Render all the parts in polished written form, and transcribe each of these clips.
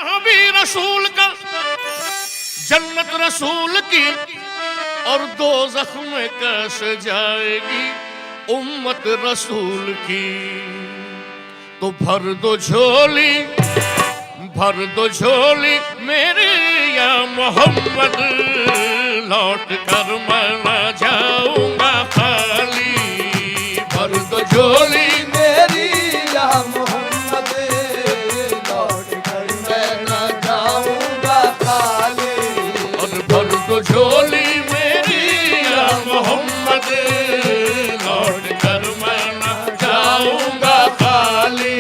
जहां भी रसूल का, जन्नत रसूल की और दोज़ख में कैसे जाएगी उम्मत रसूल की। तो भर दो झोली मेरे या मोहम्मद, लौट कर मैं न जाऊंगा खाली। भर दो झोली मेरी या मोहम्मद, लौट कर मैं न जाऊंगा खाली। और भर दो झोली मेरी या मोहम्मद, लौट कर मैं न जाऊंगा खाली।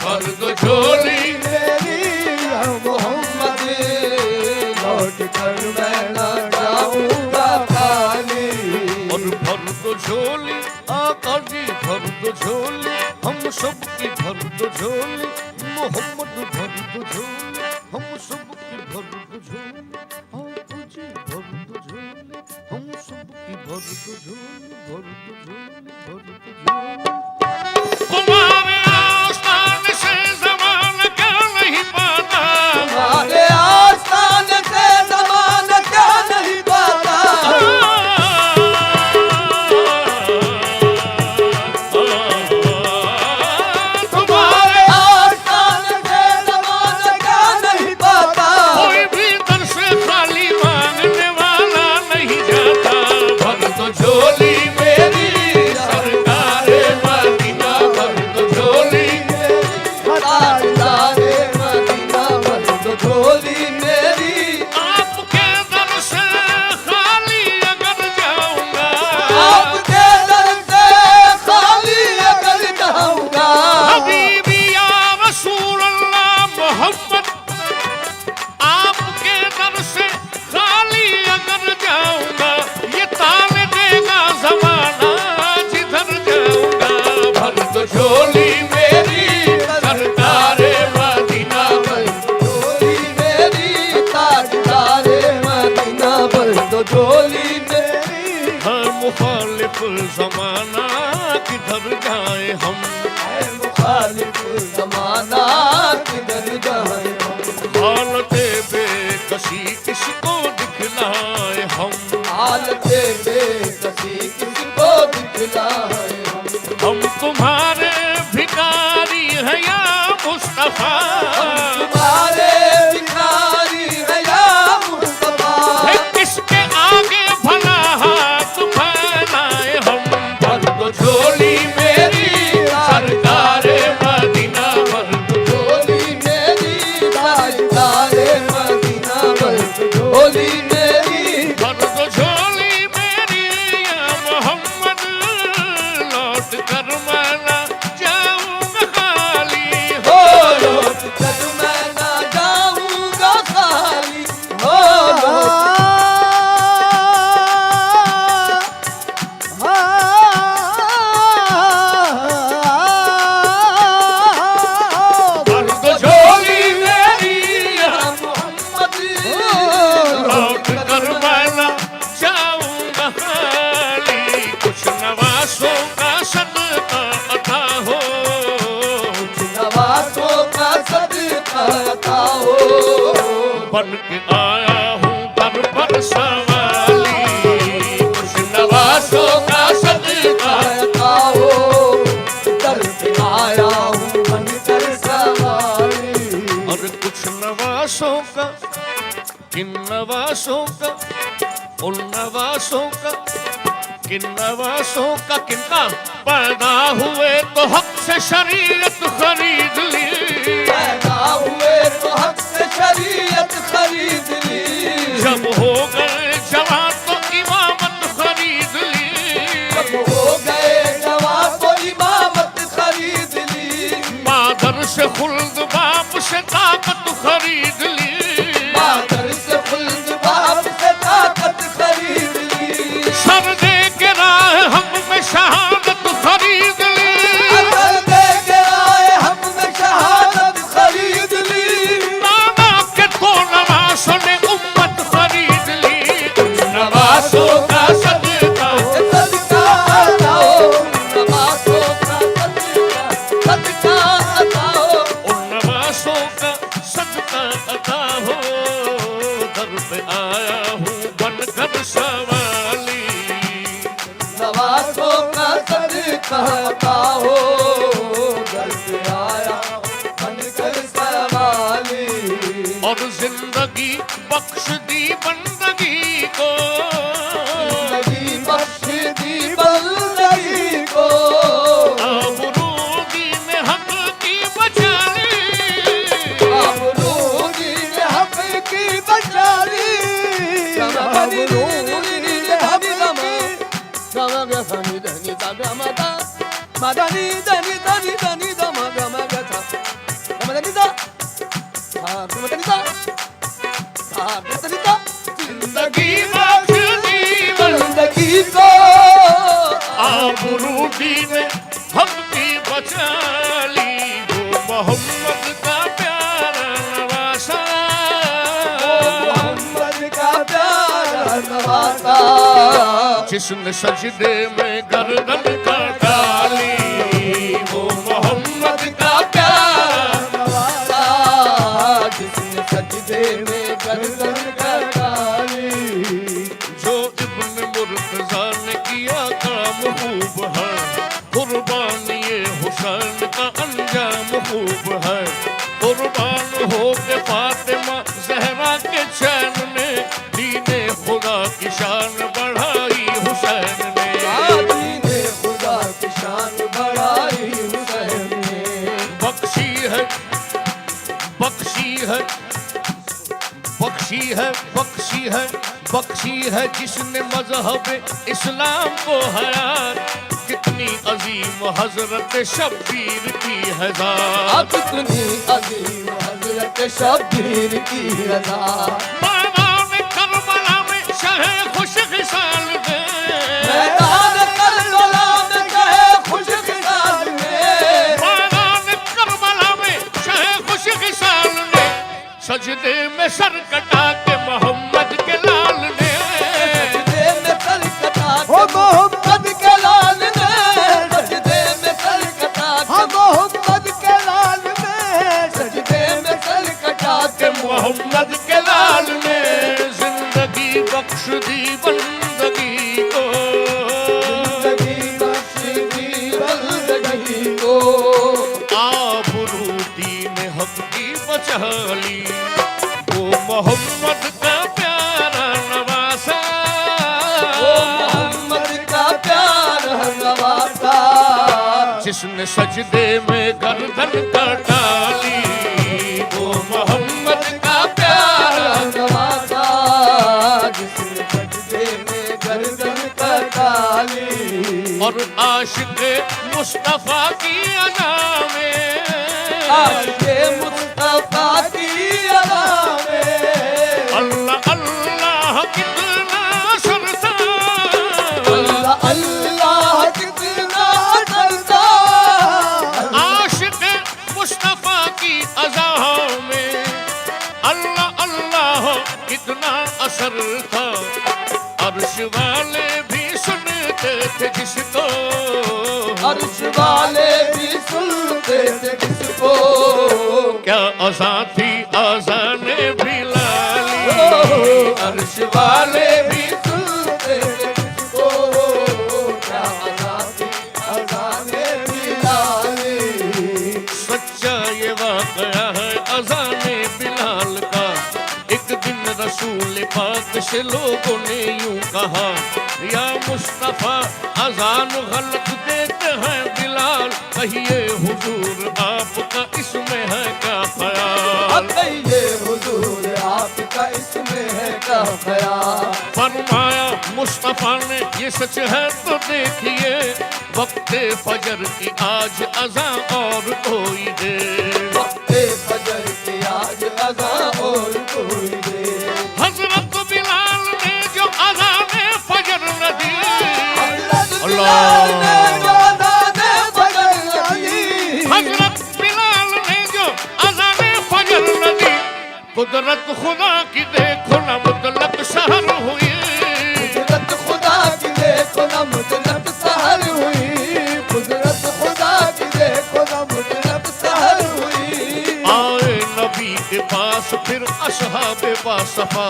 भर दो झोली कर मैं न जाऊंगा खाली। और भर दो झोली आका जी, भर दो झोली हम सब की, भर दो झोली मोहम्मद, भर दो झोली हम सब की, भर दो झोली आका जी, भर दो झोली हम सब की, भर दो झोली, भर दो झोली, भर दो झोली। तुम्हारे आस्थान से ज़माना क्या नहीं पाता, तुम्हारे आस्थान से ज़माना क्या नहीं पाता। तुम्हारे आस्थान से ज़माना क्या नहीं पाता। कोई भी दर से खाली मांगने वाला नहीं जाता। भर दो झोली मेरी सरकारे मदीना, भर दो झोली सरकारे मदीना, भर दो झोली मेरी। आपके दर से खाली अगर जाऊंगा, आपके दर से खाली अगर जाऊंगा। हबीबी या रसूल अल्लाह मोहम्मद, आपके दर से खाली अगर जाऊंगा, ये ताने देगा ज़माना जिधर जाऊंगा। भर दो झोली मेरी सरकारे मदीना, भर दो झोली मेरी ताजदारे मदीना, भर दो झोली मेरी। हर मुखालिफ ज़माना किधर जाए हम, है मुखालिफ ज़माना किधर जाए हम। हालते बेकसी किसको दिखलाए हम, हालते बेकसी किसको दिखलाए हम। हम तुम्हारे भिखारी हैं या मुस्तफा, तुम्हारे भिखारी है या मुस्तफा। है किसके आगे भला हाथ फैलाए हम। भर दो झोली मेरी सरकारे मदीना, भर दो झोली मेरी ताजदारे मदीना, भर दो झोली मेरी। भर दो झोली मेरी या मोहम्मद, लौट कर मैं न जाऊंगा खाली। हो लौट कर मैं न जाऊंगा खाली। हो भर दो झोली मेरी या मोहम्मद, लौट कर मैं न जाऊंगा खाली। कुछ नवासों का सदका अता हो, नवाज़ों का सदका अता हो। बन के आया हूँ दर पर सवाली। कुछ नवासों का सदका अता हो, दर पे आया हूँ बनकर सवारी। और कुछ नवासों का, किन नवासों का, उन नवासों का, किन नवासों का, किनका पैदा हुए तो हक से शरीयत खरीद ली। पैदा हुए तो हक से शरीयत खरीद ली। जब हो गए जवान तो इमामत खरीद ली। जब हो गए जवान तो इमामत खरीद ली। मादर से खुल्द बाप से ताकत खरीद ली। मादर से खुल्द बाप से ताकत खरीद ली। सर दे के राह हम में शहादत खरीद ली। अगर दे के आए हम में शहादत खरीद ली। नाना के तो नवासों ने उम्मत खरीद ली। नवासों का सदका सदका अताओ, नवाज़ों का सदका, सदका अताओ। उन नवासों का सदका अता हो, दर पे आया हूँ बनकर सवाली। नवाजों का सदका अता हो, दर पे आया बनकर सवाली। और जिंदगी बख्श दी बंदगी को, जिंदगी बख्श दी बंदगी को। आबरूदी में हक की बचाली, आबरूदी में हक की बचाली। आबरूदी में हक की मदनी दनी दनी दनी दम गम गथा मदनी दा मदनी दा मदनी दा। जिंदगी बख्श दी बंदगी को, आबरूदी में हक की बचाली। वो मोहम्मद का प्यारा नवासा, मोहम्मद का प्यारा नवासा। जिसने सजदे में गर्दन का डाली। वो मोहम्मद का प्यारा नवासा, जिसने सजदे में गर्दन का डाली। जो इब्न मुर्तजा ने किया काम खूब है, कुर्बानी हुसैन का अंजाम खूब है। कुर्बान हो के फातिमा जहरा के चैन ने, दीने खुदा की शान बढ़ाई हुसैन ने। दीने खुदा की शान बढ़ाई हुसैन ने। बख्शी है बख्शी है बख्शी है बख्शी है बख्शी है जिसने मजहब इस्लाम को हयात। कितनी अजीम हजरत शब्बीर की है ज़ात। कितनी अजीम हजरत शब्बीर की रज़ा। मैदान करबला में शहे खुश खिसाल दे, मैदान करबला में शहे खुश खिसाल में। मैदान करबला में शहे खुश खिसाल ने, सजदे में सर कटा के मोहम्मद के लाल ने। सजदे में सर कटा के मोहम्मद के लाल ने। सजदे में सर कटा के मोहम्मद के लाल ने। सजदे में सर कटा के मोहम्मद के लाल ने जिंदगी बख्श दी बंदगी को, जिंदगी बख्श दी बंदगी को। आबरूदी ने हक की बचाली। वो मोहम्मद का प्यारा नवासा, वो मोहम्मद का प्यारा नवासा। जिसने सजदे में गर्दन का डाली। वो मोहम्मद का प्यारा नवासा, जिसने सजदे में गर्दन का डाली। और आशिक मुस्तफा की अदा में, आशिक़े मुस्तफा की अदा में। अल्लाह अल्लाह कितना सरसा, अल्लाह अल्लाह कितना डरता। आशिक मुस्तफा की अदा में अल्लाह अल्लाह कितना असर था। अर्श वाले भी सुनते थे जिसको, अर्श वाले भी सुनते थे किसको। क्या अज़ां थी अज़ाने भी लाली। अर्श वाले भी सुनते थे किसको। क्या अज़ां थी अज़ाने भी लाली। सच्चा ये वाक़या है अज़ाने बिलाल का। एक दिन रसूल पाक से लोगों ने यूं कहा, या मुस्तफा अज़ान गलत देते हैं बिलाल। कहिए हुजूर आपका इसमें है क्या ख्याल। कहिए हुजूर आपका इसमें है क्या ख्याल। फरमाया मुस्तफा ने ये सच है तो देखिए, वक्ते फजर की आज अज़ां और कोई दे। वक्ते फजर की आज अज़ां और कोई दे। हजरत बिलाल ने जो अज़ाने फजर न दी, बिलाल ने जो अज़ाने फजर न दी। हजरत बिलाल ने जो अज़ाने फजर न दी, कुदरत खुदा की देखो न मुतलक सहर हुई। कुदरत खुदा की देखो न मुतलक सहर हुई। कुदरत खुदा की देखो न मुतलक सहर हुई। आए नबी के पास फिर असहाबे बासफा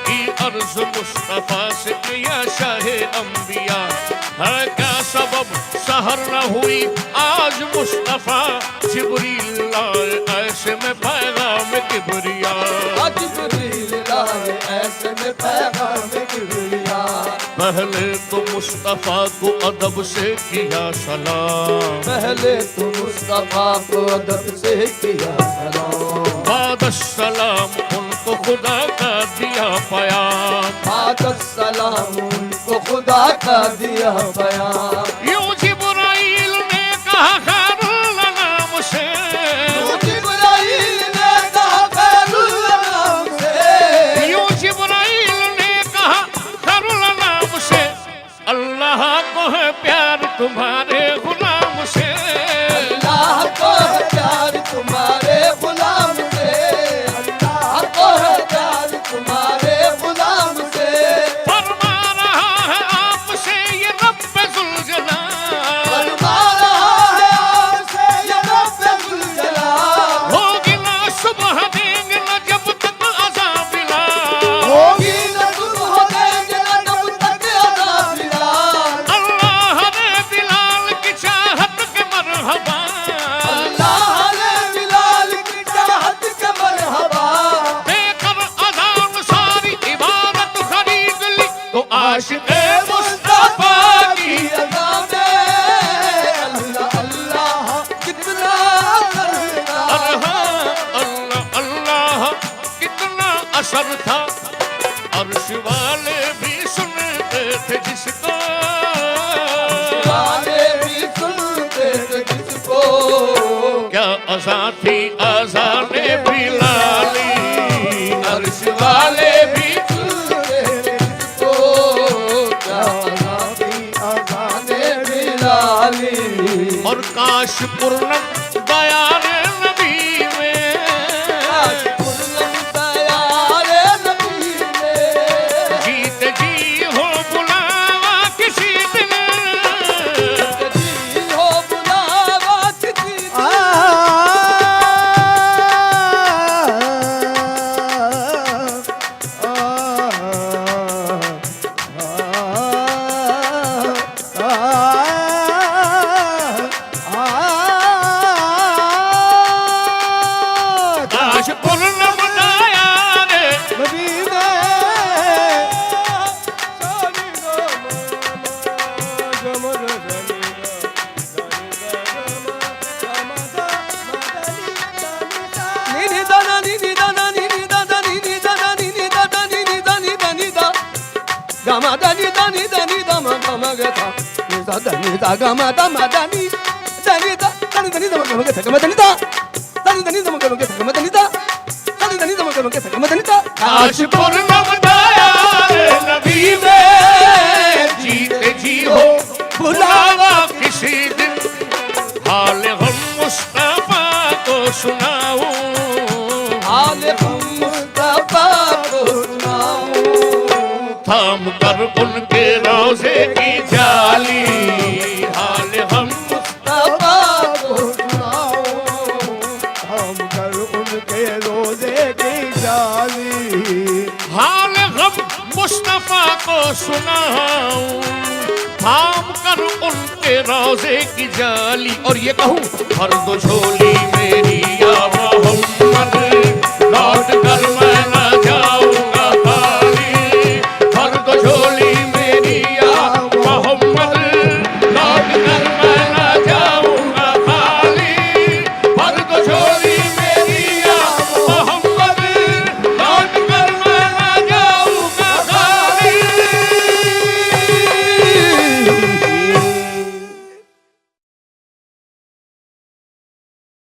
की अर्ज मुस्तफा से किया शाहे अंबिया। है क्या सबब सहर न हुई आज मुस्तफा, जिब्रील लाए ऐसे में पैगाम किबरिया। जिब्रील लाए ऐसे में पैगाम किबरिया। पहले तो मुस्तफा को अदब से किया सलाम, पहले तो मुस्तफा को अदब से किया सलाम। बाद सलाम उनको खुदा का दिया प्याम, बाद सलाम उनको खुदा का दिया बयान। यूं जिब्राइल ने कहा खैरुल अनाम से, यूं जिब्राइल ने कहा खैरुल अनाम से, यूं जिब्राइल ने कहा खैरुल अनाम से, अल्लाह को है प्यार तुम्हारे गुलाम से। अल्लाह को है प्यार तुम्हारे गुलाम से, अल्लाह को है प्यार तुम्हारे गुलाम से। फरमा रहा है आपसे ये रब्बे ज़ुलजलाल, फरमा रहा है आपसे ये रब्बे ज़ुलजलाल। होगी ना सुबह देंगे न जब तक अज़ाब बिलाल, होगी न सुबह देंगे न जब तक अज़ाब बिलाल। अल्लाह ने बिलाल की चाहत के मरहबा, अल्लाह ने बिलाल की चाहत के मरहबा। देकर अज़ान सारी इबादत खरीद ली, तो आशिक़े मुस्तफा की अदा में अल्लाह अल्लाह कितना करता। अल्लाह अल्लाह कितना असर था। अर्श वाले भी सुनते थे जिसको, वाले भी सुनते थे जिसको। क्या अज़ा थी अज़ाने बिलाली, अर्श वाले भी सुनते थे जिसको। क्या अज़ानी अज़ाने बिलाली। और काश पूर्णम बयान नबी में, पूर्णम दयाले नबी में। जीत जी हो बुलावा किसी दिन, जी हो बुलावा किसी दिन। काश पूर्णम बयान नबी में। नीनी दाना नीनी दाना नीनी दादा नीनी दादा नीनी दादा नीनी दानी दानी दा गामा दानी दानी दानी दामा गामा गथा नी दादा नी दा गामा दामा दानी दानी दा दानी दानी दामा गामा गथा गामा दानी दा दानी दानी दामा गामा गथा गामा दानी दा दानी दानी दामा गामा गथा गामा दानी दा। काश पूर्णम बयान नबी में, जीते जी हो बुलावा किसी दिन, हाल हम मुस्तफा को सुनाऊं, हाल हम मुस्तफा को सुनाऊं। थाम कर उनके रोजे की जाली, हाल हम मुस्तफा को सुनाऊं। हम कर उनके रोजे की जाली। हाल हम मुस्तफा को सुनाऊं, थाम कर उनके रोजे की जाली। और ये कहूँ भर दो झोली मेरी या मोहम्मद,